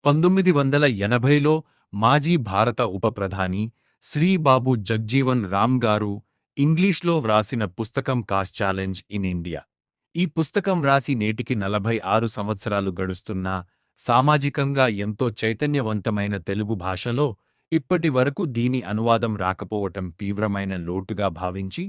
1980లో మాజీ భారత ఉప ప్రధాని శ్రీ బాబు జగ్జీవన్ రామ్ గారు ఇంగ్లీష్లో వ్రాసిన పుస్తకం కాస్ట్ ఛాలెంజ్ ఇన్ ఇండియా. ఈ పుస్తకం రాసి నేటికి 46 సంవత్సరాలు గడుస్తున్నా సామాజికంగా ఎంతో చైతన్యవంతమైన తెలుగు భాషలో ఇప్పటి వరకు దీని అనువాదం రాకపోవటం తీవ్రమైన లోటుగా భావించి,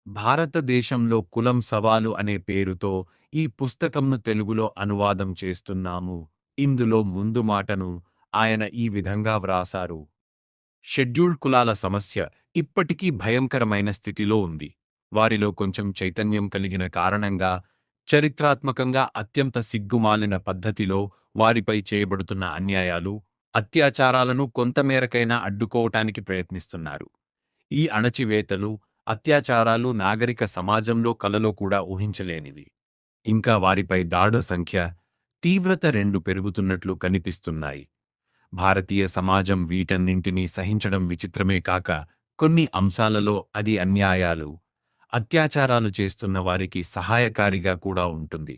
భారతదేశంలో కులం సవాలు అనే పేరుతో ఈ పుస్తకంను తెలుగులో అనువాదం చేస్తున్నాము. ఇందులో ముందు మాటను ఆయన ఈ విధంగా వ్రాసారు: షెడ్యూల్డ్ కులాల సమస్య ఇప్పటికీ భయంకరమైన స్థితిలో ఉంది. వారిలో కొంచెం చైతన్యం కలిగిన కారణంగా చరిత్రాత్మకంగా అత్యంత సిగ్గుమాలిన పద్ధతిలో వారిపై చేయబడుతున్న అన్యాయాలు, అత్యాచారాలను కొంతమేరకైనా అడ్డుకోవటానికి ప్రయత్నిస్తున్నారు. ఈ అణచివేతలు, అత్యాచారాలు నాగరిక సమాజంలో కలలో కూడా ఊహించలేనివి. ఇంకా వారిపై దాడుల సంఖ్య, తీవ్రత రెండు పెరుగుతున్నట్లు కనిపిస్తున్నాయి. భారతీయ సమాజం వీటన్నింటినీ సహించడం విచిత్రమే కాక, కొన్ని అంశాలలో అది అన్యాయాలు, అత్యాచారాలు చేస్తున్న వారికి సహాయకారిగా కూడా ఉంటుంది.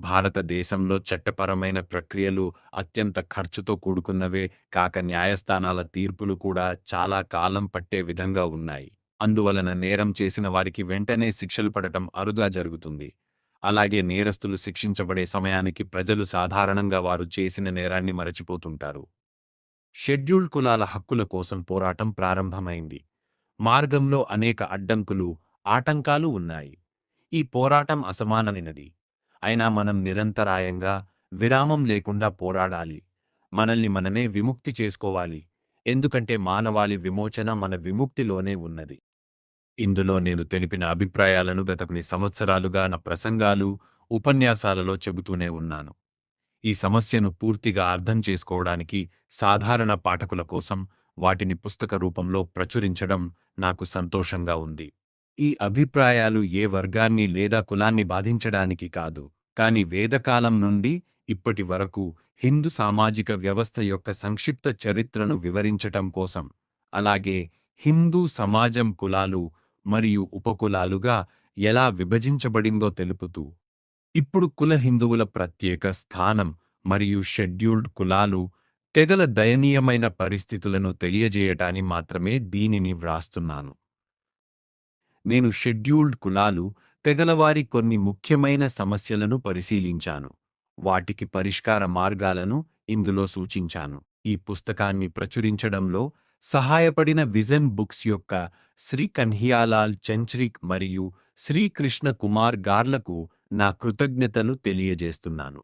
భారతదేశంలో చట్టపరమైన ప్రక్రియలు అత్యంత ఖర్చుతో కూడుకున్నవే కాక, న్యాయస్థానాల తీర్పులు కూడా చాలా కాలం పట్టే విధంగా ఉన్నాయి. అందువలన నేరం చేసిన వారికి వెంటనే శిక్షలు పడటం అరుదుగా జరుగుతుంది. అలాగే నేరస్తులు శిక్షించబడే సమయానికి ప్రజలు సాధారణంగా వారు చేసిన నేరాన్ని మరచిపోతుంటారు. షెడ్యూల్డ్ కులాల హక్కుల కోసం పోరాటం ప్రారంభమైంది. మార్గంలో అనేక అడ్డంకులు, ఆటంకాలు ఉన్నాయి. ఈ పోరాటం అసమానమైనది. అయినా మనం నిరంతరాయంగా, విరామం లేకుండా పోరాడాలి. మనల్ని మనమే విముక్తి చేసుకోవాలి. ఎందుకంటే మానవాళి విమోచన మన విముక్తిలోనే ఉన్నది. ఇందులో నేను తెలిపిన అభిప్రాయాలను గత కొన్ని సంవత్సరాలుగా నా ప్రసంగాలు, ఉపన్యాసాలలో చెబుతూనే ఉన్నాను. ఈ సమస్యను పూర్తిగా అర్థం చేసుకోవడానికి సాధారణ పాఠకుల కోసం వాటిని పుస్తక రూపంలో ప్రచురించడం నాకు సంతోషంగా ఉంది. ఈ అభిప్రాయాలు ఏ వర్గాన్ని లేదా కులాన్ని బాధించడానికి కాదు, కానీ వేదకాలం నుండి ఇప్పటి వరకు హిందూ సామాజిక వ్యవస్థ యొక్క సంక్షిప్త చరిత్రను వివరించటం కోసం, అలాగే హిందూ సమాజం కులాలు మరియు ఉపకులాలుగా ఎలా విభజించబడిందో తెలుపుతూ, ఇప్పుడు కుల హిందువుల ప్రత్యేక స్థానం మరియు షెడ్యూల్డ్ కులాలు, తెగల దయనీయమైన పరిస్థితులను తెలియజేయటాన్ని మాత్రమే దీనిని వ్రాస్తున్నాను. నేను షెడ్యూల్డ్ కులాలు, తెగలవారి కొన్ని ముఖ్యమైన సమస్యలను పరిశీలించాను. వాటికి పరిష్కార మార్గాలను ఇందులో సూచించాను. ఈ పుస్తకాన్ని ప్రచురించడంలో సహాయపడిన విజన్ బుక్స్ యొక్క శ్రీ కన్హయ్యాలాల్ చంచ్రిక్ మరియు శ్రీ కృష్ణ కుమార్ గార్లకు నా కృతజ్ఞతలు తెలియజేస్తున్నాను.